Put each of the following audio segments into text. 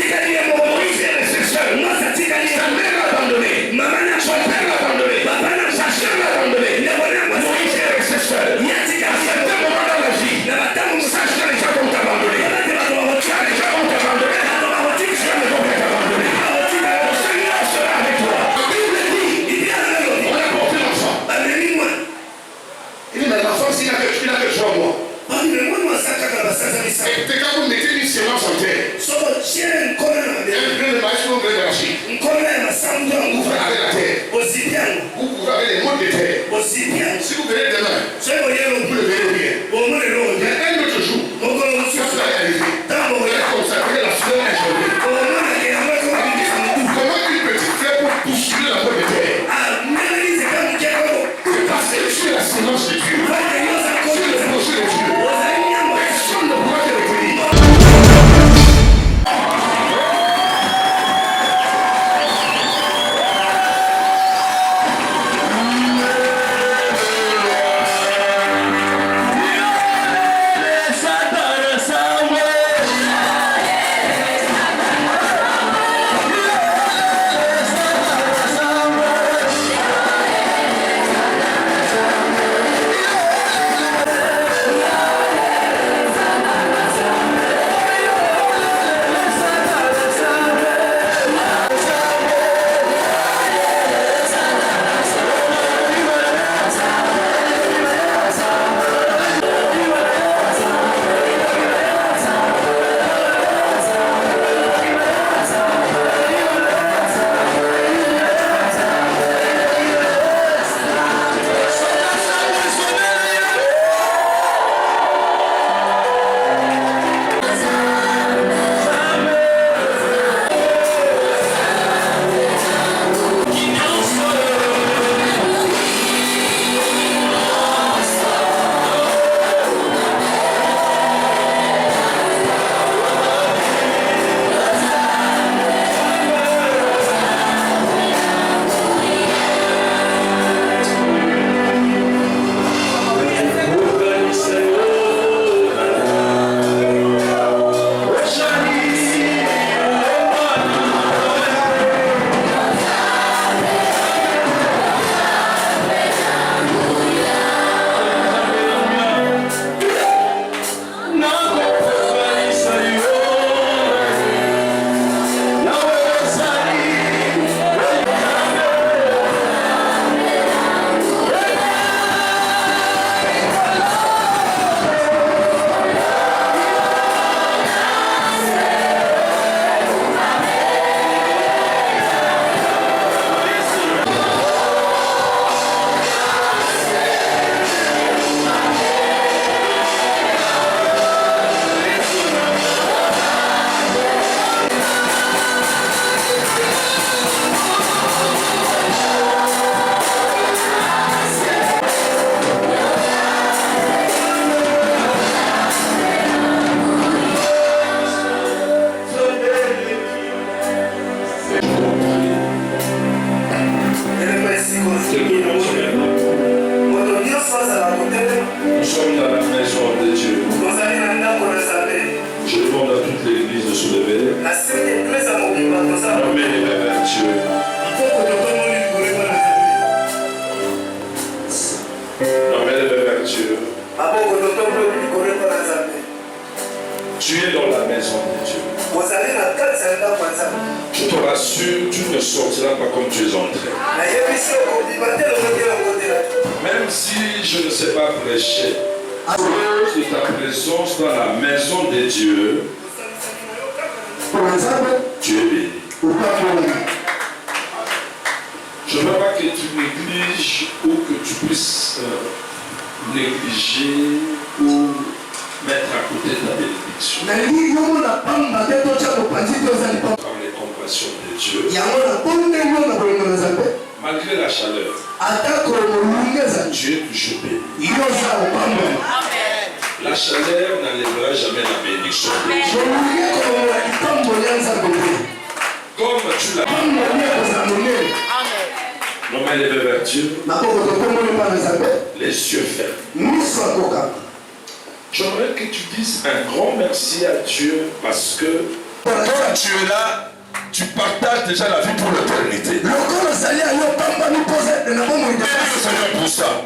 Moïse est resté seul. Sa mère l'a abandonné. Son père l'a abandonné. Sa soeur l'a abandonné. Moïse est resté seul. À certains moments dans la vie, sache que les gens vont t'abandonner. Les gens vont t'abandonner. Les gens vont t'abandonner. Le Seigneur sera avec toi. La Bible dit, on a porté l'enfant. Il dit, mais l'enfant, il n'a que 3 mois. Et t'es quand vous mettez une séance en terre. Un grain de maïs ou un grain d'arachide. Vous regardez la terre. Vous regardez les mots de terre. Si vous venez demain, vous le verrez bien. Mais un autre jour, quand vous allez arriver, vous allez consacrer la fleur à journée. Comment une petite fleur peut pousser la peau de terre? C'est parce que je suis la sémence de Dieu. Je suis le projet de Dieu. Personne ne pourra te retenir. Tu es dans la maison de Dieu. Je te rassure, tu ne sortiras pas comme tu es entré. Même si je ne sais pas prêcher, à cause de ta présence dans la maison de Dieu, tu es béni. Je ne veux pas que tu négliges ou que tu puisses négliger ou mettre à côté ta bénédiction. Par les compassions de Dieu, malgré la chaleur, tu es toujours béni. La chaleur n'enlèvera jamais la bénédiction de Dieu. Comme tu l'as nos mains levées vers Dieu, les yeux fermés. J'aimerais que tu dises un grand merci à Dieu parce que Quand tu es là, tu partages déjà la vie pour l'éternité. Prie le Seigneur pour ça.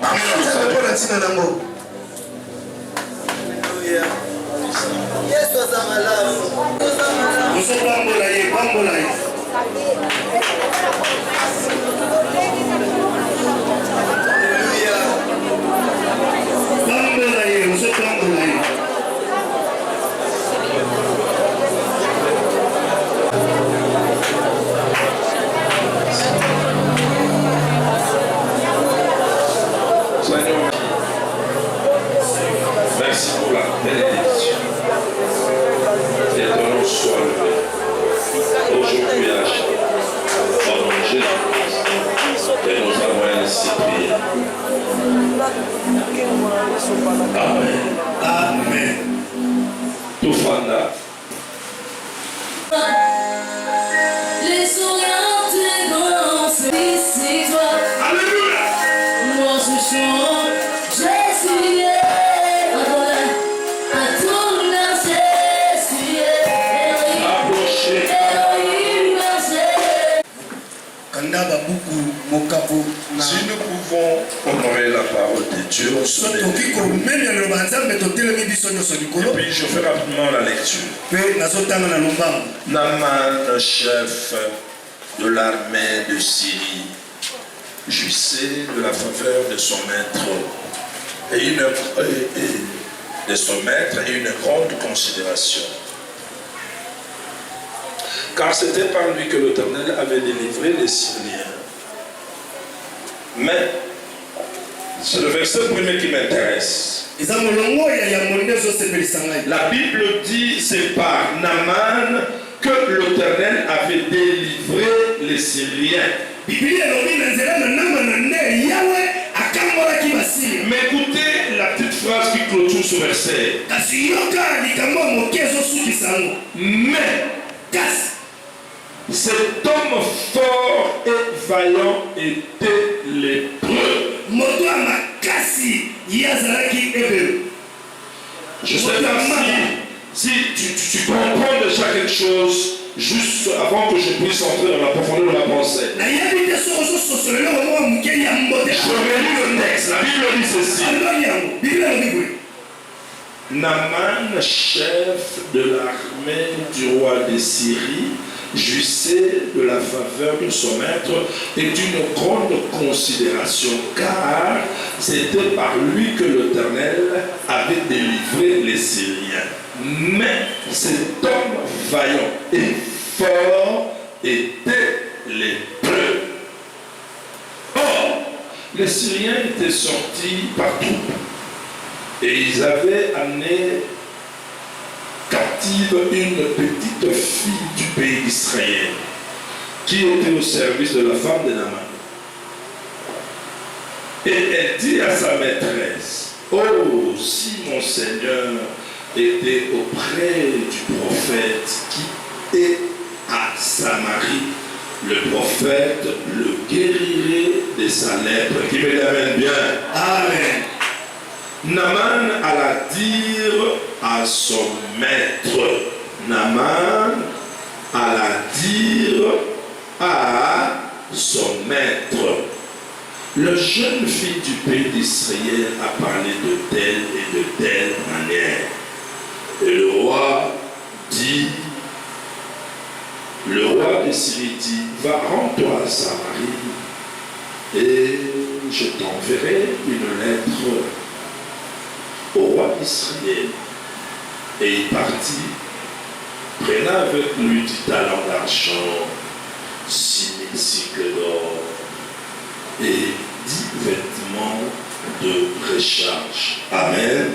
Merci pour la bénédiction. Et ton nom soit levé. Aujourd'hui, à chaque au nom de Jésus-Christ, et nous avons ainsi prié. Amen. Amen. Tout fanda. Les souriants te dansent ici, toi. Alléluia. Moi je chante, Jésus est. Si nous pouvons honorer la parole de Dieu, et puis je fais rapidement la lecture. Naaman, chef de l'armée de Syrie, jouissait de la faveur de son maître et une grande considération. Car c'était par lui que l'Éternel avait délivré les Syriens. Mais c'est le verset premier qui m'intéresse. La Bible dit c'est par Naaman que l'Éternel avait délivré les Syriens. Mais écoutez la petite phrase qui clôture ce verset. Mais cet homme fort et vaillant était lépreux. Je ne sais pas si tu comprends déjà quelque chose juste avant que je puisse entrer dans la profondeur de la pensée. Je relis le texte. La Bible dit ceci. Naaman, chef de l'armée du roi de Syrie, jouissait de la faveur de son maître et d'une grande considération, car c'était par lui que l'Éternel avait délivré les Syriens. Mais cet homme vaillant et fort était lépreux. Or, les Syriens étaient sortis par troupes et ils avaient amené captive une petite fille du pays d'Israël qui était au service de la femme de Naaman. Et elle dit à sa maîtresse: oh, si mon Seigneur était auprès du prophète qui est à Samarie, le prophète le guérirait de sa lèpre. Qui me l'amène bien. Amen. Naaman alla dire à son maître. Naaman alla dire à son maître: le jeune fille du pays d'Israël a parlé de telle et de telle manière. Et le roi de Syrie dit: va, rends-toi à Samarie et je t'enverrai une lettre au roi d'Israël. Et il partit, prenant avec lui 10 talents d'argent, 6000 cycles d'or et 10 vêtements de recharge. Amen.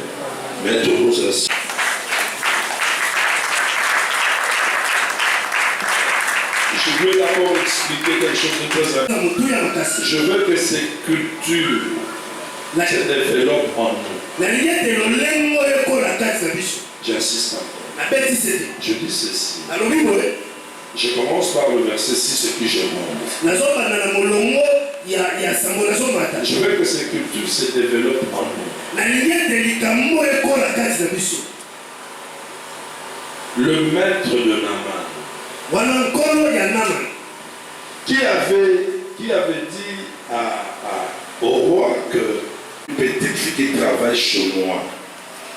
Mettons-nous assis. Je veux d'abord expliquer quelque chose de très important. Je veux que ces cultures se développent en nous. J'insiste encore. Je dis ceci. Je commence par le verset 6 et puis je monte. Je veux que ces cultures se développent en nous. Le maître de Naaman Qui avait dit au roi que une petite fille qui travaille chez moi?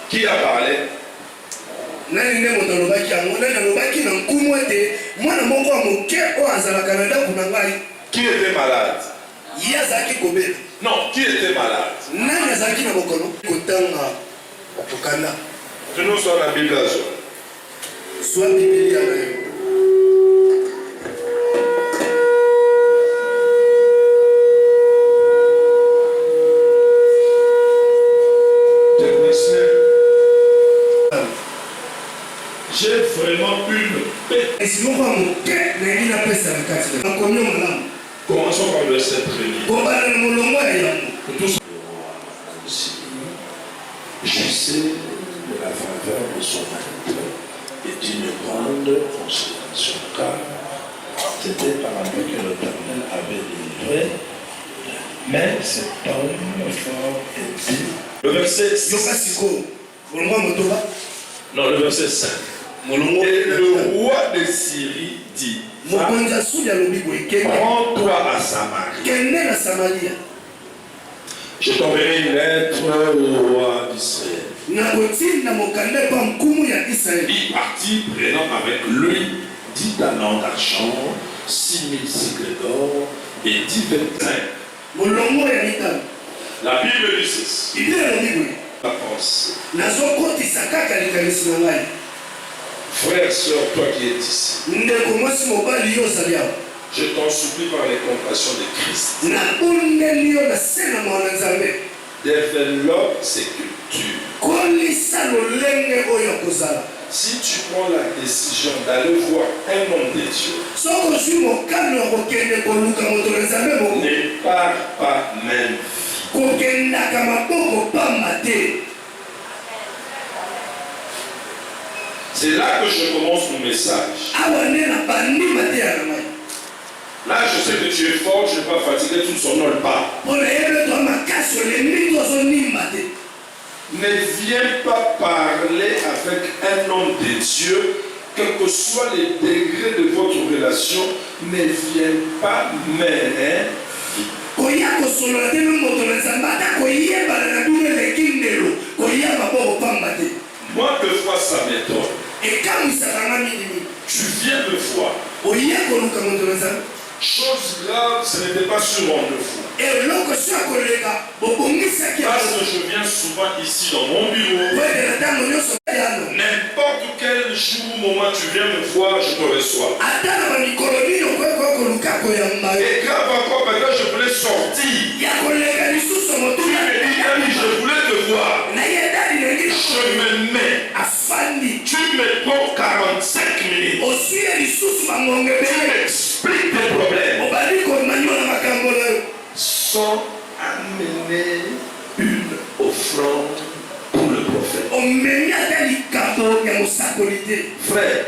Qui a parlé? Qui était malade? Non, qui était malade? Que nous sommes la Bible. Soit Bible. J'ai vraiment une paix. Commençons par le verset premier. Je sais de la faveur de son maître et d'une grande consolation, car c'était par un peu que l'Éternel avait livré. Mais cet homme fort était. Le verset 6. Non, le verset 5. Et le roi de Syrie dit: rends-toi à Samarie. Je t'enverrai une lettre au roi d'Israël. Il partit, prenant avec lui 10 talents d'argent, 6000 cycles d'or et 10 vêtements. La Bible dit ceci. La pensée. Frère, soeur, toi qui es ici, je t'en supplie par les compassions de Christ. Développe ces cultures. Si tu prends la décision d'aller voir un homme de Dieu, ne pars pas même. C'est là que je commence mon message. Là, je sais que tu es fort, je ne vais pas fatiguer, tu ne sonnoles pas. Ne viens pas parler avec un homme de Dieu, quel que soit le degré de votre relation, ne viens pas mêler. Moi, de fois, ça m'étonne. Tu viens de fois. Chose grave, ce n'était pas sur mon foi. Parce que je viens souvent ici dans mon bureau. N'importe quel jour ou moment tu viens me voir, je te reçois. Et grave encore, maintenant je voulais sortir. Tu me dis, je voulais te voir. Je me mets. Tu me prends 45 minutes. Tu m'expliques tes problèmes. Sans amener une offrande pour le prophète. Frère,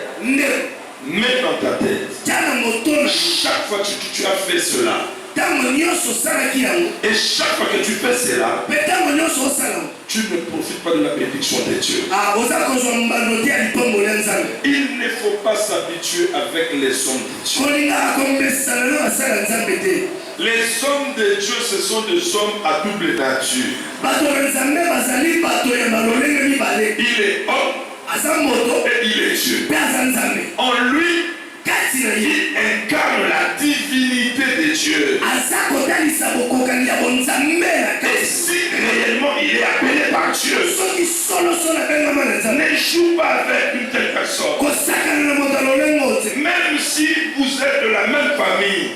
mets dans ta tête. Chaque fois que tu as fait cela, et chaque fois que tu fais cela, tu ne profites pas de la bénédiction de Dieu. Il ne faut pas s'habituer avec les hommes de Dieu. Les hommes de Dieu, ce sont des hommes à double nature. Il est homme et il est Dieu. En lui, il incarne la divinité de Dieu. Et si réellement il est appelé par Dieu, ne joue pas avec une telle personne. Même si vous êtes de la même famille,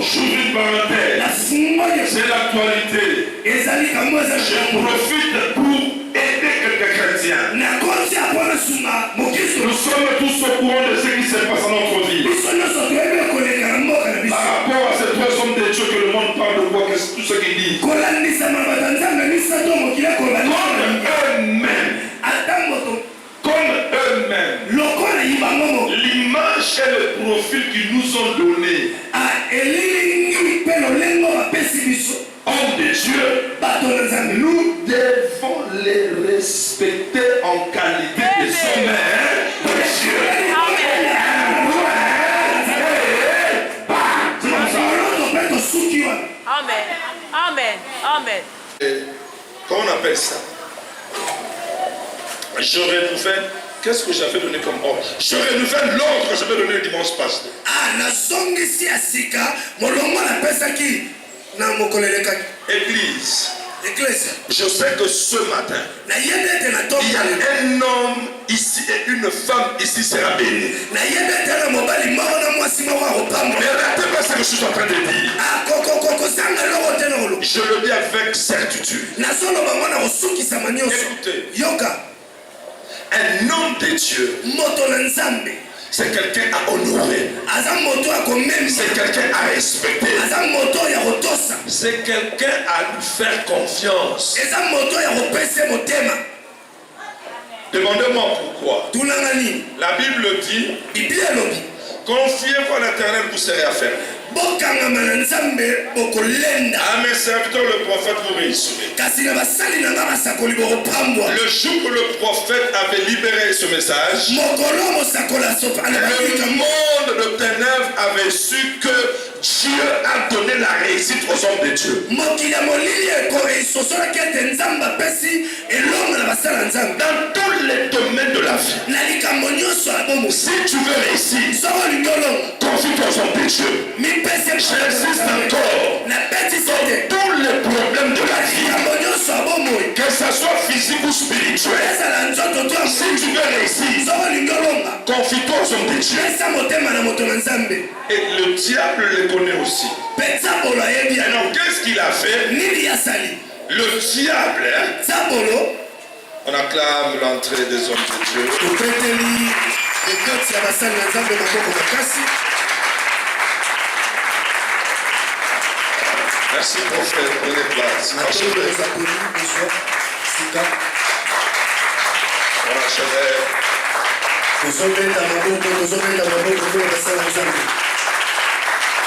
j'ouvre une parenthèse, c'est l'actualité. Je profite pour aider quelques chrétiens. Nous sommes tous au courant de ce qui se passe dans notre vie. Par rapport à ces trois hommes de Dieu que le monde parle de quoi, qu'est-ce tout ce qu'il dit. Comme eux-mêmes. L'image et le profil qu'ils nous ont donné. Hommes de Dieu, nous devons les respecter en qualité de sommaire de Dieu. Amen. Et comment on appelle ça? Je renouvelle. Qu'est-ce que j'avais donné comme ordre? Je renouvelle l'ordre que je vais donner le dimanche passé. Ah, na songi si asika, molongo na pesa ki na mokoleleka. Église. Église. Je sais que ce matin, Na yebete na to. il y a un homme ici et une femme ici sera bénie. Na yebete na mobali moko na mwasi moko akopamba. Mais regardez pas ce que je suis en train de dire. Ah, koko sanga loko te na olo. Je le dis avec certitude. Na solo bango na osukisa manioso. Écoutez. Yoka. Un homme de Dieu, Moto na nzambe. c'est quelqu'un à honorer. Aza moto akomemi. C'est quelqu'un à respecter. Aza moto ya kotosa. C'est quelqu'un à lui faire confiance. Eza moto ya kopesa motema. Demandez-moi pourquoi. Tunanga nini? La Bible dit, Biblia lobi. confiez-vous à l'Éternel, vous serez affermis. Bokangama na nzambe bokolenda. À mes serviteurs, le prophète, vous réussirez. Kasi na basali na nga basakoli bokopambwa. Le jour où le prophète avait libéré ce message, Mokolo mosakola sopa na le bakika monde de ténèbres avait su que Dieu a donné la réussite aux hommes de Dieu. mokili ya molili esosolaki ete nzambe apesi elongo na basala nzambe Dans tous les domaines de la vie, na likambo nyonso ya bomo. si tu veux réussir, soko olingi olonga confie-toi aux hommes de Dieu. mipesi J'insiste encore. na betisi te Tous les problèmes de la vie, likambo nyonso ya bomoi que ce soit physique ou spirituel, ezala nzoto to si tu veux réussir, soko olingi olonga confie-toi aux hommes de Dieu. pesa motema na moto na nzambe Et le diable les connaît aussi. mpe nzabolo ayebi Et yango donc, qu'est-ce qu'il a fait? nini asali Le diable, nzabolo. on acclame l'entrée des hommes de Dieu. topeteli ekoti ya basali na nzambe maboko makasi. Merci prophète, prenez place. ezakoli kozwa sika On achève. tozobeta maboko mpona basali na nzambe.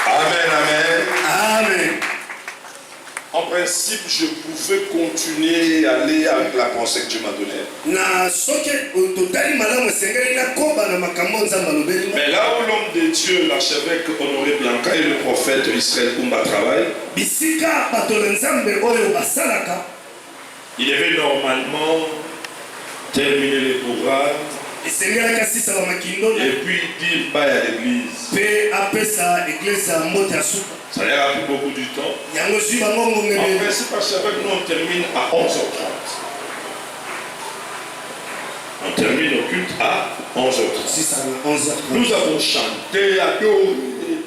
Amen, amen. Amen. En principe, je pouvais continuer à aller avec la pensée que Dieu m'a donnée. Na soki totali malamu esengeli nakoba na makambo nzambe alobeli. Mais là où l'homme de Dieu, l'archevêque Honoré Bianca et le prophète Israël Kumba travaillent, bisika bato na nzambe oyo basalaka il devait normalement terminer les programmes esengelaka sisa bamakindo et puis dire bye à l'église. mpe apesa eglise ya mbote ya suka Ça leur a pris beaucoup du temps. yango zwi bango En ngongeme. principe, archevêque, nous on termine à 11h30. On termine au culte à 11h30. sisa na 11h30 Nous avons chanté, adoré,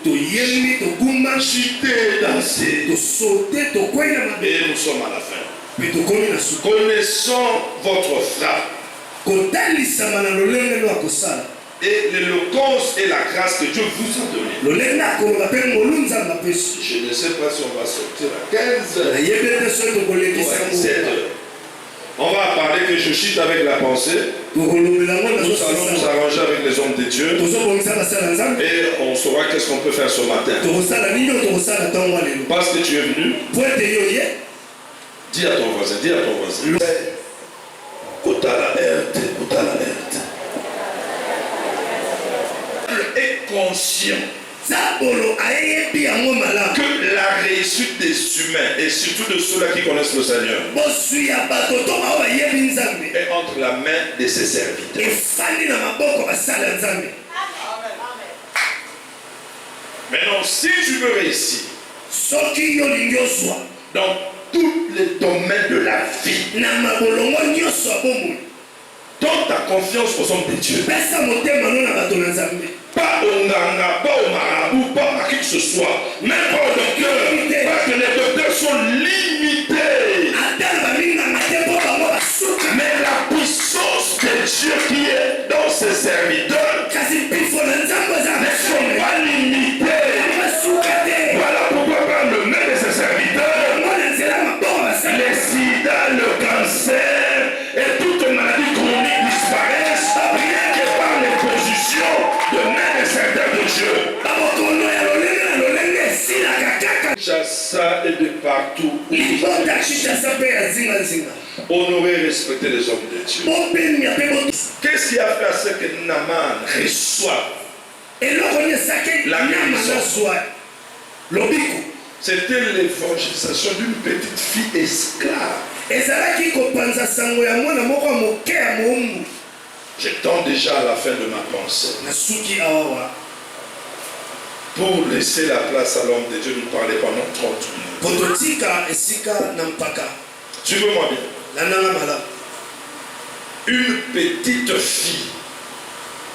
toyembi togumba cité, dansé. tosote tokwenya mabe Et nous sommes à la fin. mpe tokomi na suka Connaissons votre frappe kotalisama na lolenge lo akosala et l'éloquence et la grâce que Dieu vous a donnée. lolenge akoloba mpe ngolu nzambe apesi. Je ne sais pas si on va sortir à 15h nayebi ete soki ou tokolekisa à 17h. On va parler que je chute avec la pensée. tokolobela ngo Nous allons nous nazosala arranger avec les hommes de Dieu. tozobongisa basala nzambe Et on saura qu'est-ce qu'on peut faire ce matin. tokosala nini oyo tokosala ntango ya lelo Parce que tu es venu, po ete yo ye dis à ton voisin, dis à ton voisin. Kotala RT, Kotala RT. Est conscient nzabolo ayeyebi yango malamu que la réussite des humains et surtout de ceux-là qui connaissent le Seigneur boswi ya bato to bao bayebi nzambe est entre la main de ses serviteurs. efandi na maboko basala ya nzambe. Maintenant, si tu veux réussir soki yo olingi ozwa dans tous les domaines de la vie, na mabolongo nyonso ya bomoi donne ta confiance aux hommes de Dieu. pesa motema no na bato na nzambe. Pas au nganga, pas au marabout, pas à qui que ce soit, même pas au docteur, parce que les docteurs sont limités. ata na baminganga te mpo bango basuka Mais la puissance de Dieu qui est dans ses serviteurs kasi mpifo na nzambe eza ne sont pas limités. basuka te Voilà pourquoi par le main de ses serviteurs, yango na nzela ya maboko basala les sida, le cancer et toutes les maladies chroniques disparaissent rien que par les positions de main des serviteurs de Dieu. babokono ya lolenge na lolenge esilaka kaka Chassa et de partout. libota kinshasa mpe ya zingazinga Honorer et respecter les hommes de Dieu. bopemia mpe Qu'est-ce qui a fait à ce que Naaman reçoive eloko nini esaki La nyama guérison. nazwa lobiko C'était l'évangélisation d'une petite fille esclave. Je tends déjà à la fin de ma pensée. Pour laisser la place à l'homme de Dieu, nous parler pendant 30 minutes. Suivez-moi bien. Une petite fille,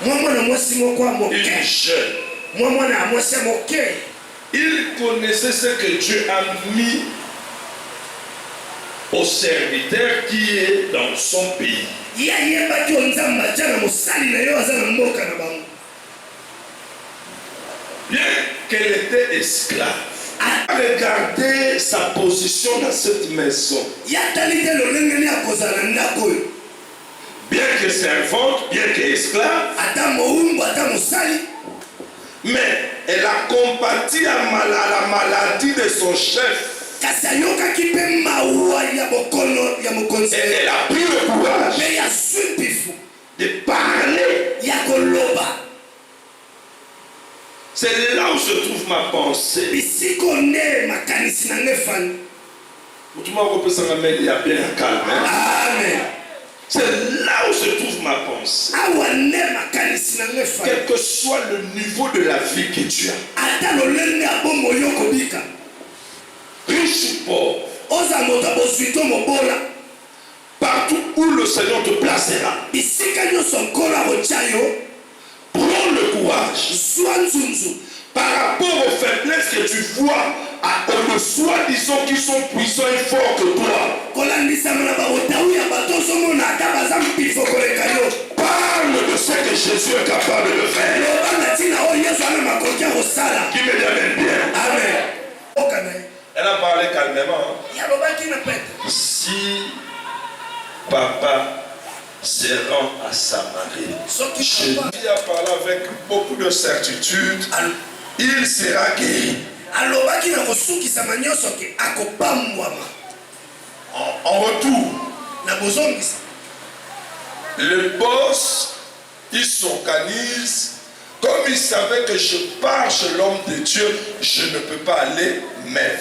une jeune, il connaissait ce que Dieu a mis au serviteur qui est dans son pays. Bien qu'elle était esclave, regardez sa position dans cette maison. Bien que servante, bien qu'esclave, mais elle a compati à la maladie de son chef. Et elle a pris le courage de parler. C'est là où se trouve ma pensée. Tout le monde peut s'en remettre, il y a bien un calme. Amen. C'est là où se trouve ma pensée. Quel que soit le niveau de la vie que tu as, riche ou pauvre, partout où le Seigneur te placera, prends le courage par rapport aux faiblesses que tu vois aux soi-disant qui sont puissants et forts que toi. Parle de ce que Jésus est capable de faire. Qui me l'amène bien. Amen. Elle a parlé calmement. Si papa se rend à Samarie, Jésus a parlé avec beaucoup de certitude, il sera guéri. En retour, le boss, il s'organise. Comme il savait que je pars chez l'homme de Dieu, je ne peux pas aller, mais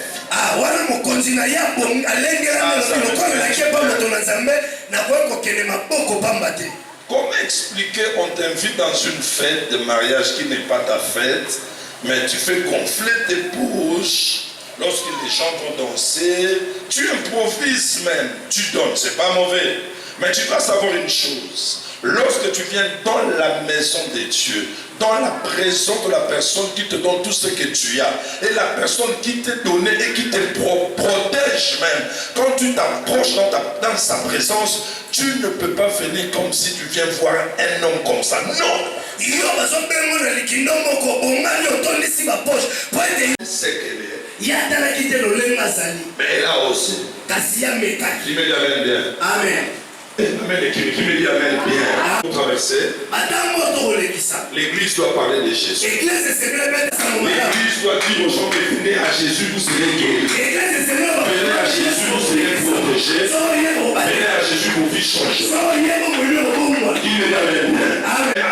comment expliquer, on t'invite dans une fête de mariage qui n'est pas ta fête, mais tu fais gonfler tes bouches lorsque les gens vont danser, tu improvises même, tu donnes, c'est pas mauvais. Mais tu dois savoir une chose, lorsque tu viens dans la maison de Dieu, dans la présence de la personne qui te donne tout ce que tu as, et la personne qui t'est donné et qui te protège même, quand tu t'approches dans sa présence, tu ne peux pas venir comme si tu viens voir un homme comme ça. Non! C'est qu'elle est. Mais elle a aussi. Qui me l'amène bien. Amen. Qui me dit amen bien. Pour traverser, l'église doit parler de Jésus. L'église doit dire aux gens, venez à Jésus, vous serez guéris. Venez à Jésus, vous serez protégés. Venez à Jésus, vos vies changent. Qui me dit amen bien.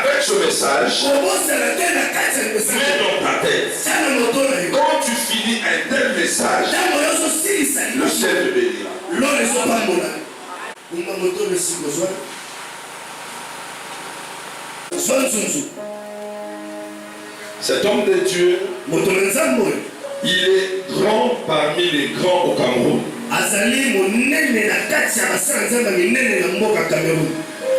Avec ce message, mets dans ta tête. Quand tu finis un tel message, le ciel te bénira. Cet homme de Dieu, il est grand parmi les grands au Cameroun.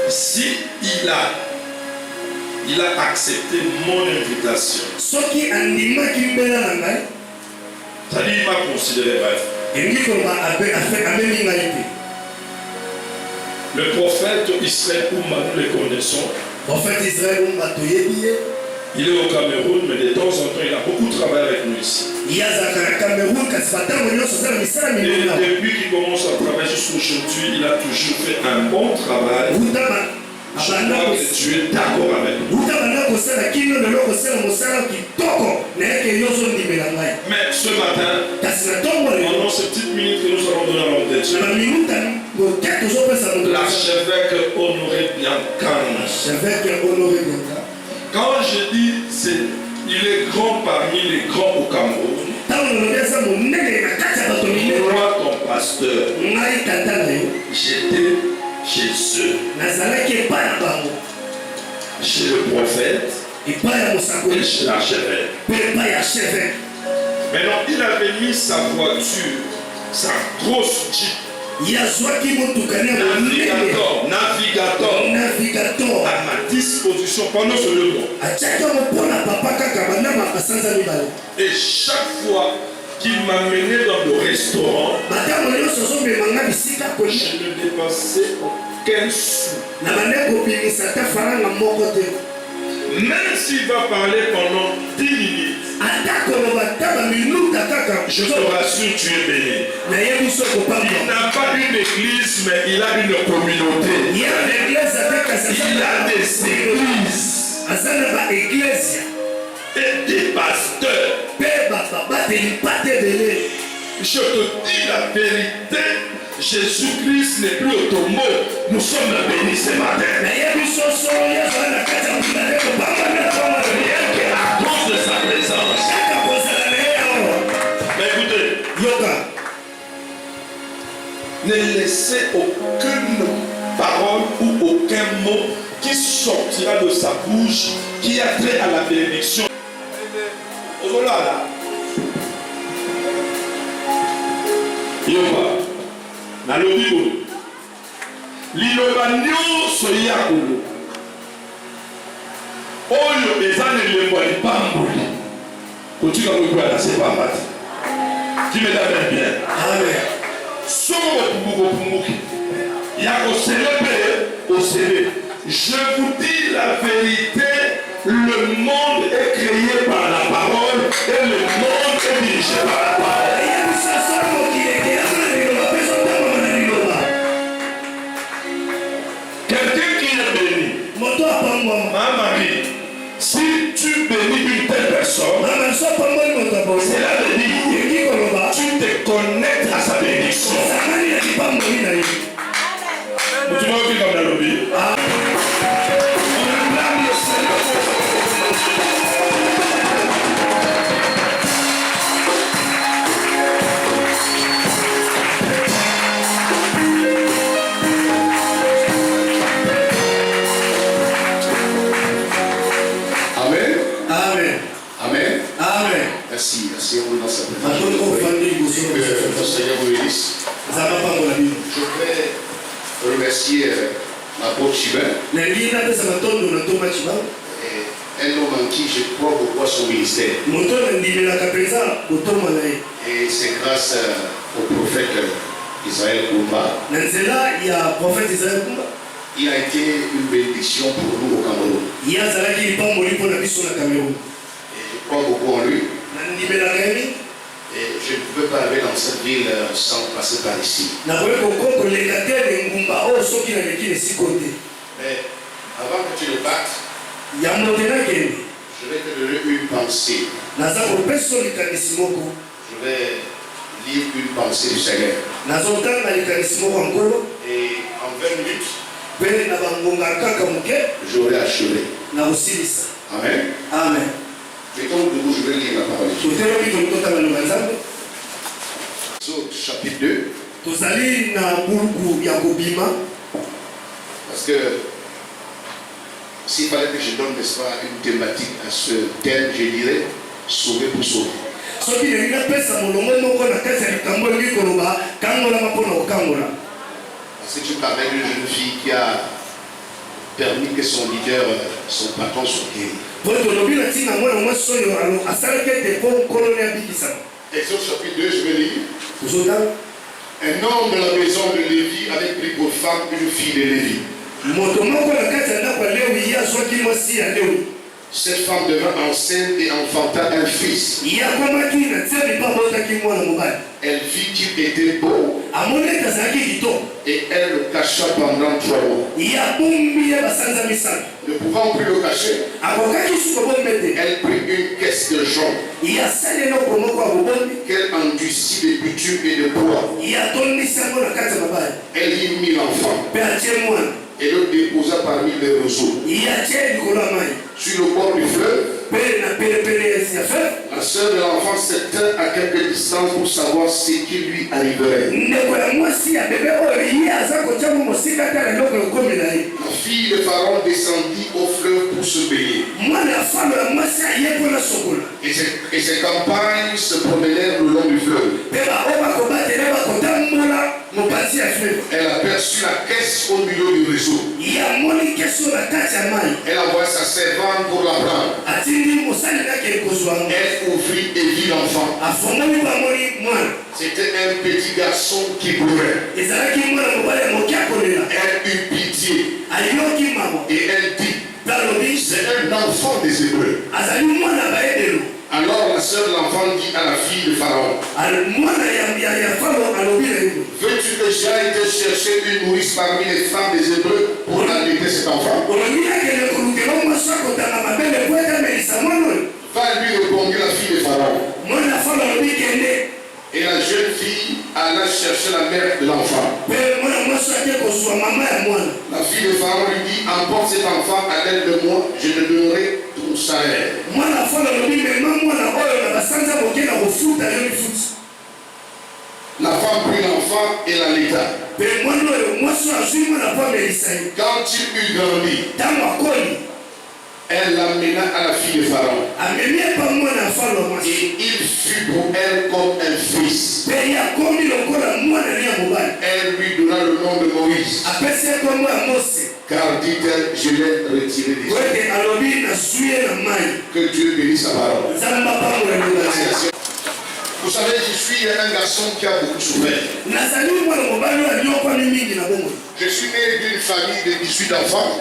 Si il a accepté mon invitation, c'est-à-dire il m'a considéré bref. Le prophète Israël Oumba, nous le connaissons. Il est au Cameroun, mais de temps en temps, il a beaucoup travaillé avec nous ici. Et depuis qu'il commence à travailler jusqu'aujourd'hui, il a toujours fait un bon travail. Je crois que tu es d'accord avec nous. Mais ce matin, pendant ces petites minutes que nous allons donner à l'homme de Dieu, l'archevêque Honoré Biancan, quand je dis il est grand parmi les grands au Cameroun, Moi, ton pasteur, j'étais chez eux, chez le prophète et chez l'archevêque. Maintenant, il avait mis sa voiture, sa grosse Jeep, navigateur à ma disposition pendant ce 2 mois. Et chaque fois qu'il m'amenait dans le restaurant, je ne dépensais aucun sou. Même s'il va parler pendant 10 minutes, je te rassure, tu es béni. Il n'a pas une église, mais il a une communauté. Il a des églises et des pasteurs. Je te dis la vérité, Jésus-Christ n'est plus au tombeau. Nous sommes bénis ce matin. Rien qu'à cause de sa présence. Mais écoutez, ne laissez aucune parole ou aucun mot qui sortira de sa bouche qui a trait à la bénédiction. Yoba, na lobi liloba nyonso ya kolo oyo eza nelembo ya lipamboli kotika kokwela na sepamba te. Qui me l'amène bien. Amen. Soko pumuki ya kosele au CV. Je vous dis la vérité, le monde est créé par la parole et le monde est dirigé par la parole. Quelqu'un qui est béni, ma Marie, si tu bénis une telle personne, cela veut dire tu te connectes à sa bénédiction. Tu m'as vu comme dans le lobby. Merci, on est dans sa présence. Le Seigneur vous bénisse. Je voudrais remercier l'apôtre Chibin, un homme en qui je crois beaucoup à son ministère. Et c'est grâce au prophète Israël Koumba. Il a été une bénédiction pour nous au Cameroun. Et je crois beaucoup en lui. Et je ne pouvais pas aller dans cette ville sans passer par ici. Mais avant que tu le battes, je vais te donner une pensée. Je vais lire une pensée du Seigneur. Et en 20 minutes, j'aurai achevé. Amen. Amen. Mettons debout, je vais lire la parole. Chapitre 2. Parce que s'il fallait que je donne, n'est-ce pas, une thématique à ce thème, je dirais sauver pour sauver. Parce que tu parlais d'une jeune fille qui a permis que son leader, son patron soit guéri. Exode chapitre 2, je vais lire. Un homme de la maison de Lévi avait pris pour femme une fille de Lévi. Cette femme devint enceinte et enfanta un fils. Elle vit qu'il était beau et elle le cacha pendant 3 mois. Ne pouvant plus le cacher, elle prit une caisse de jonc qu'elle endurcit de bitume et de bois. Elle y mit l'enfant et le déposa parmi les roseaux sur le bord du fleuve La sœur de l'enfant s'éteint à quelque distance pour savoir ce qui lui arriverait. La fille de Pharaon descendit au fleuve pour se baigner. Et ses campagnes se promenèrent le long du fleuve. Elle aperçut la caisse au milieu du réseau. Elle envoya sa servante pour la prendre. Elle ouvrit et vit l'enfant. C'était un petit garçon qui pleurait. Elle eut pitié. Et elle dit, c'est un enfant des Hébreux. Alors la sœur de l'enfant dit à la fille de Pharaon, veux-tu que j'aille te chercher une nourrice parmi les femmes des Hébreux pour allaiter cet enfant? Va lui répondre la fille de Pharaon. Et la jeune fille alla chercher la mère de l'enfant. La fille de Pharaon lui dit, emporte cet enfant à l'aide de moi, je te donnerai ton salaire. La femme prit l'enfant et l'allaita. Quand il eut grandi, elle l'amena à la fille de Pharaon. Et il fut pour elle comme un fils. Elle lui donna le nom de Moïse. Car dit-elle, je l'ai retiré des yeux. Que Dieu bénisse sa parole. Vous savez, je suis un garçon qui a beaucoup souffert. Je suis né d'une famille de 18 enfants.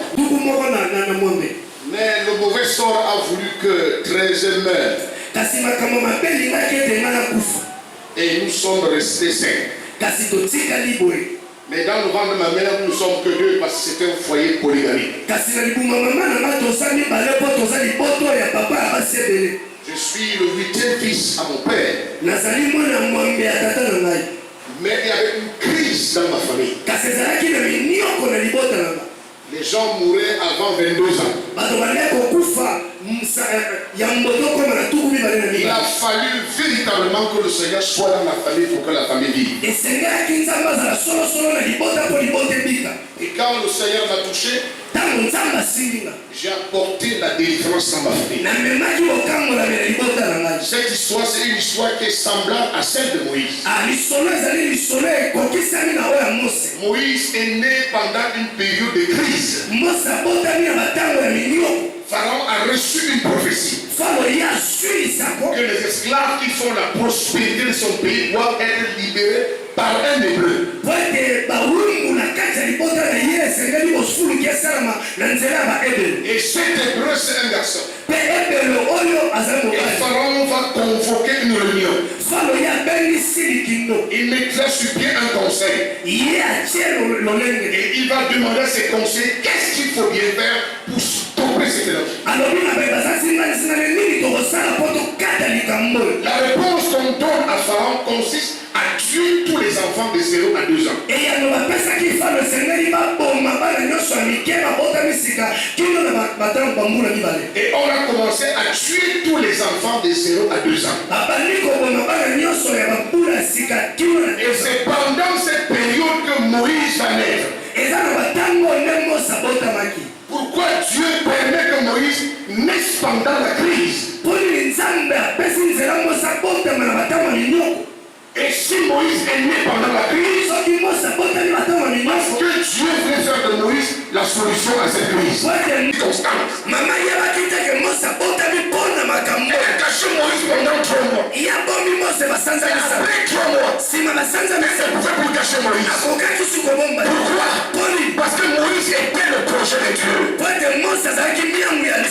Mais le mauvais sort a voulu que 13 meurent. Et nous sommes restés 5. Mais dans le ventre de ma mère, nous ne sommes que 2 parce que c'était un foyer polygamique. Je suis le 8e fils à mon père. Mais il y avait une crise dans ma famille. Les gens mouraient avant 22 ans. Il a fallu véritablement que le Seigneur soit dans la famille pour que la famille vive. Et quand le Seigneur m'a touché, j'ai apporté la délivrance dans ma famille. Cette histoire, c'est une histoire qui est semblable à celle de Moïse. Moïse est né pendant une période de crise. Pharaon a reçu une prophétie que les esclaves qui font la prospérité de son pays doivent être libérés par un hébreu. Et cet hébreu, c'est un garçon. Et Pharaon va convoquer une réunion. Il mettra sur pied un conseil. Et il va demander à ses conseillers qu'est-ce qu'il faut bien faire pour stopper cette énergie. La réponse qu'on donne à Pharaon consiste à tuer tous les enfants de 0 à 2 ans. Et on a commencé à tuer tous les enfants de 0 à 2 ans. Et c'est pendant cette période que Moïse va naître. Pourquoi Dieu permet que Moïse naisse pendant la crise? Et si Moïse est né pendant la crise, parce que Dieu voulait faire de Moïse la solution à cette crise. Constante. Elle a caché Moïse pendant 3 mois. Et après 3 mois, elle ne pouvait plus cacher Moïse. Pourquoi? Parce que Moïse était le projet de Dieu.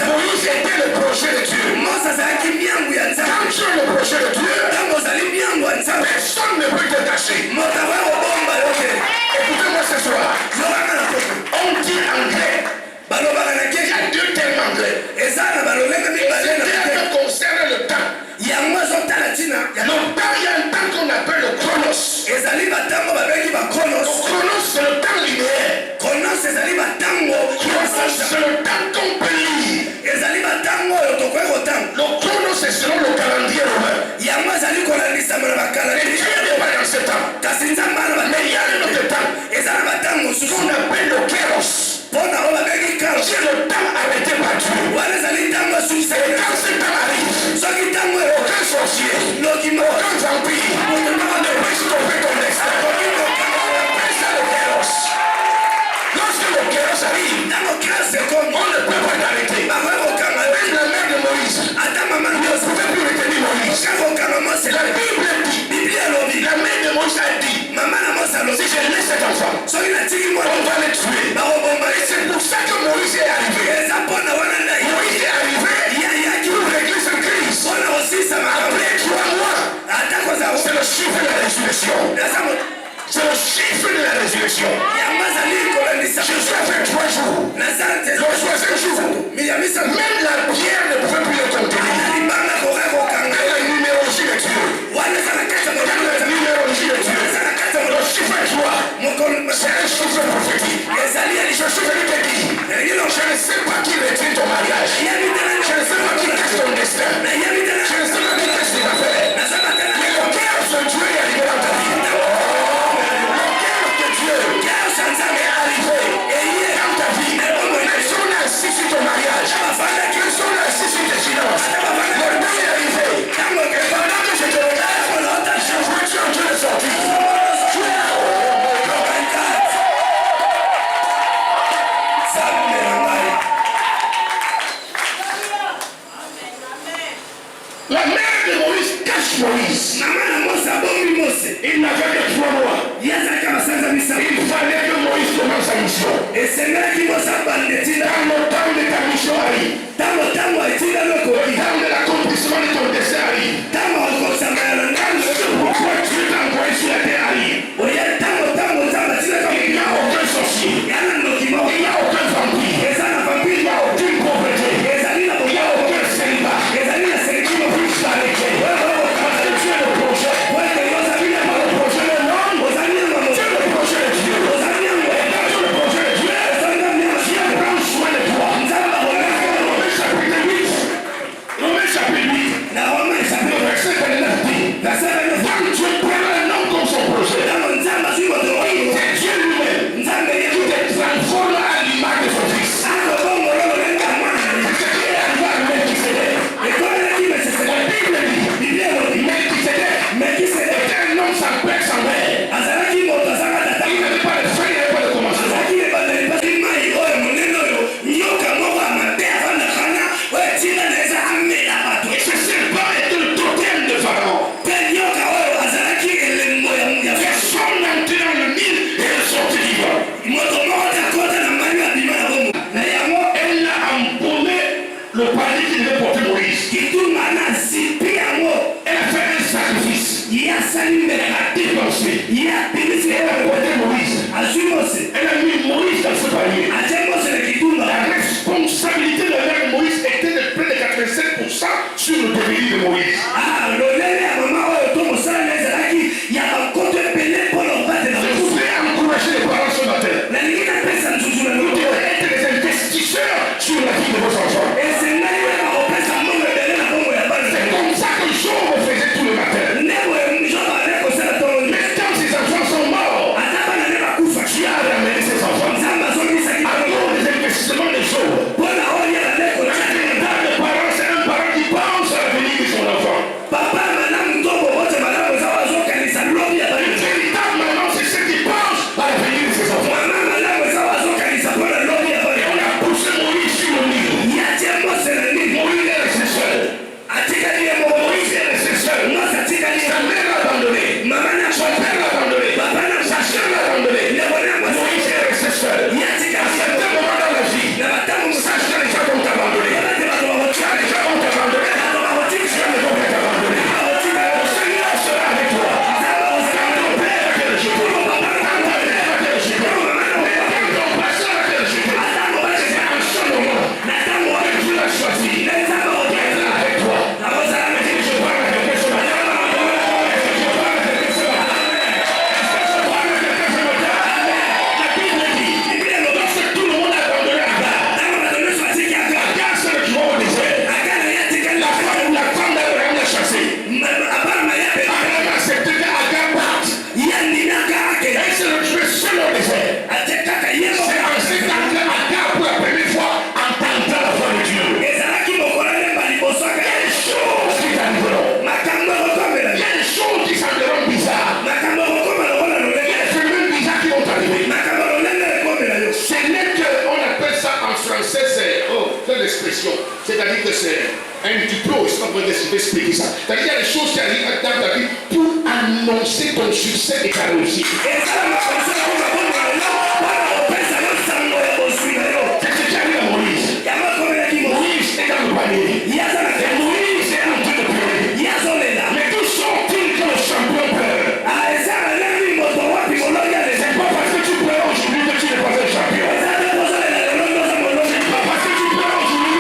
Moïse était le projet de Dieu. Quand tu es le projet de Dieu, personne ne peut te cacher. Écoutez-moi ce soir. On dit anglais. Il y a 2 termes anglais. Ces termes concernent le temps. Donc, il y a un temps qu'on appelle le chronos. Le chronos, c'est le temps linéaire. Chronos, c'est le temps qu'on peut lire. Même la pierre ne pouvait plus le contenir. Dans la numérologie de Dieu. Dans la numérologie de Dieu. Le chiffre 3, c'est un chiffre prophétique. Ce chiffre te dit, je ne sais pas qui retient ton mariage. Je ne sais pas qui cache ton destin. Je ne sais pas qui cache tes affaires. Mais le cœur de Dieu est arrivé dans ta vie. Le cœur de Dieu est arrivé dans ta vie. Ils sont là assis sur ton mariage. Ils sont là assis sur tes finances. Le temps est arrivé. Et pendant que je te regarde, je vois que tu es en train de sortir. La mère de Moïse cache Moïse. Il n'avait que 3 mois. Il fallait que Moïse commence sa mission. Dans le temps de ta mission arrive. Dans l'accomplissement de ton destin arrive. Pourquoi Dieu t'a envoyé sur la terre arrive. Il n'y a aucun sorcier. Il n'y a aucun vampire. Il n'y a aucune pauvreté. Il n'y a aucun célibat. Le panier qui devait porter Moïse. Elle a fait un sacrifice. Elle a dépensé. Elle a porté Moïse. Elle a mis Moïse dans ce panier. La responsabilité de la mère de Moïse était de près de 87% sur le devenir de Moïse. Je voudrais encourager les parents ce matin. Vous devez être des investisseurs sur la vie de vos enfants. C'est comme ça que Job faisait tout le matin. Mais quand ses enfants sont morts, Dieu a ramené ses enfants. Alors les investissements de Job. Le parent, c'est un parent qui pense à l'avenir de son enfant. Une véritable maman, c'est celle qui pense à l'avenir de ses enfants. Et on a poussé Moïse sur le Nil. Moïse est resté seul. Moïse est resté seul. Sa mère l'a abandonné. Son père l'a abandonné. Sa soeur l'a abandonné. Moïse est resté seul. À certains moments dans la vie, sache que les gens vont t'abandonner. Les gens vont t'abandonner. Les gens ne vont pas t'abandonner. Le Seigneur sera avec toi. Quand ton père va te rejeter, quand ta mère va te rejeter, quand ton pasteur va te rejeter, c'est un seul moment que Dieu a choisi d'être avec toi. Je parle à quelqu'un ce matin. Je parle à quelqu'un ce matin. Je parle à quelqu'un ce matin. La Bible dit, lorsque tout le monde a abandonné Agar, Agar c'est le tueur au désert. La femme d'Abraham l'a chassé. Abraham a accepté qu'Agar parte. Et c'est le tueur seul au désert. C'est en cet temps que Agar pour la première fois entendra la voix de Dieu. Quelle chose qui t'arriveront. Quelle chose qui sembleront bizarres. Quelles phénomènes bizarres qui vont t'arriver. C'est là qu'on appelle ça en français, c'est l'expression. C'est-à-dire que c'est un diplôme, c'est pas pour expliquer ça. C'est-à-dire qu'il y a des choses qui arrivent dans ta vie pour annoncer ton succès et ta réussite. C'est ce qui arrive à Moïse. Moïse est dans le panier. Et Moïse est en train de pleurer. Mais d'où sont-ils que le champion pleure? C'est pas parce que tu pleures aujourd'hui que tu n'es pas un champion. C'est pas parce que tu pleures aujourd'hui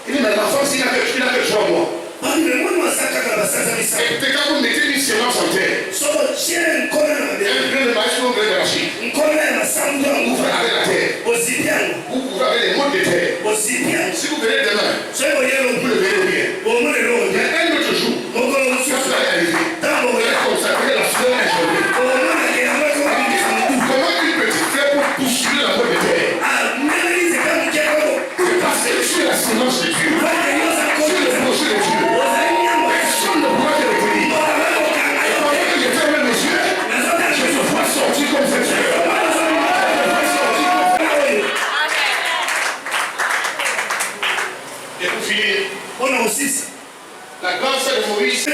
Il dit, mais l'enfant, il n'a que 3 mois. Et quand vous mettez une séance en terre, un grain de maïs ou un grain d'arachide, vous couvrez avec la terre, vous couvrez avec les mottes de terre. Si vous venez demain, vous le verrez bien. Il y a un autre jour, quand vous allez arriver, vous allez consacrer la fleur injouée. Comment une petite fleur pour bousculer la motte de terre? C'est parce que je suis la sémence de Dieu. Je suis le projet de Dieu. Personne ne pourra te retenir. Pendant que je ferme mes yeux, je te vois sortir comme cette fleur. Et pour finir, la grande sœur de Moïse, et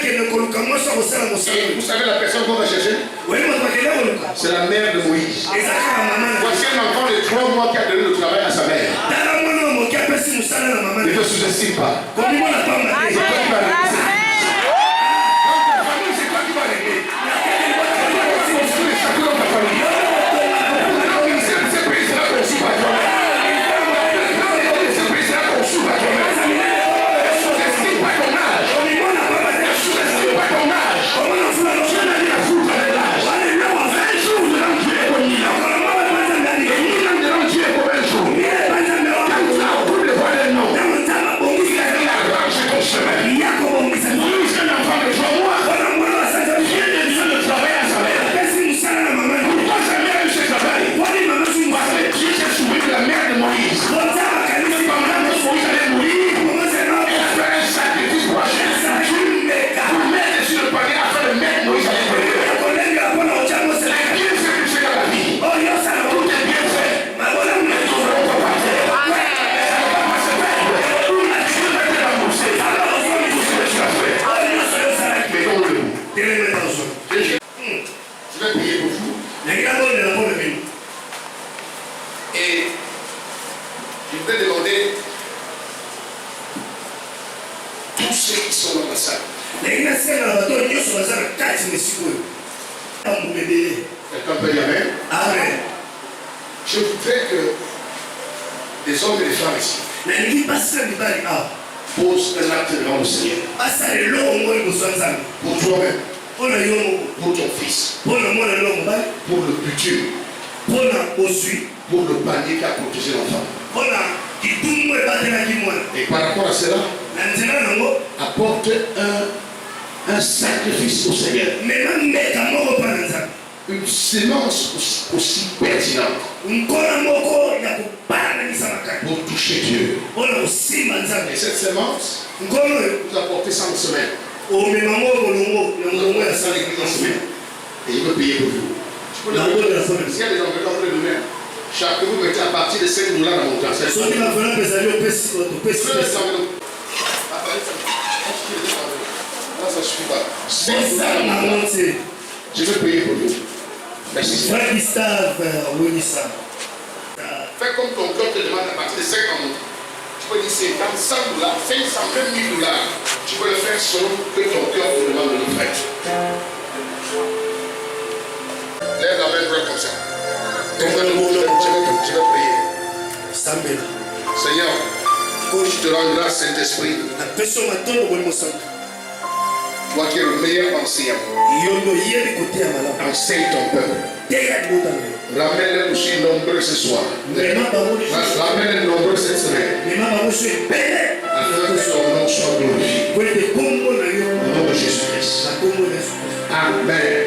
vous savez la personne qu'on va chercher? C'est la mère de Moïse. Voici un enfant de 3 mois qui a donné le travail à sa mère. Ne te sous-estime pas. C'est toi qui vas régler. Dans ta famille, c'est toi qui vas régler. Tu vas construire chacun dans ta famille. Ce pays sera conçu par toi-même. Ce pays sera conçu par toi-même. Ne sous-estime pas ton âge. Ne sous-estime pas ton âge. Dieu n'a rien à foutre avec l'âge. 20 jours devant Dieu est comme 1000 ans. Et 1000 ans devant Dieu est comme un jour. Quand tu as au bout de voir les noms, il a arrangé ton chemin. Moïse, un enfant de 3 mois, vient de Dieu de travailler à sa mère. Pourquoi sa mère a eu ce travail? Parce que Dieu s'est souvenu de la mère de Moïse. Pendant que Moïse allait mourir, elle a fait un sacrifice pour Hachem. Pour mettre sur le panier afin de mettre Moïse à l'intérieur. Les bienfaits que tu fais dans la vie, tout est bien fait. Mais ne trouveront pas par terre. Ça ne va pas se faire. Dieu va te rembourser. Tout ce que tu as fait. Mettons-le debout. Je vais prier pour vous. Et je vais demander tous ceux qui sont dans la salle. Quelqu'un peut dire amen? Amen. Je voudrais que des hommes et des femmes ici posent un acte devant le Seigneur. Pour toi-même, pour ton fils, pour le futur, pour le panier qui a protégé l'enfant. Et par rapport à cela, apporte un sacrifice au Seigneur. Une sémence aussi pertinente pour toucher Dieu. Et cette sémence, vous apportez ça en semaine. Et il veut payer pour vous. S'il y a des enveloppes entre les mains, chacun vous mettez à partir de 5 $ dans mon temps. C'est ça. Ça suffit pas. Je vais payer pour vous. Merci. Fais comme ton cœur te demande à partir de 50 ans. Tu peux dire 50, 100 $, 500, même 1000 $. Tu peux le faire selon que ton cœur te demande de le faire. Lève la main droite comme ça. Je vais prier. Seigneur, je te rends grâce, Saint-Esprit. Toi qui es le meilleur enseignant. Enseigne ton peuple. Ramène-les aussi nombreux ce soir. Ramène-les nombreux cette semaine. Afin que ton nom soit glorifié. Au nom de Jésus-Christ. Amen.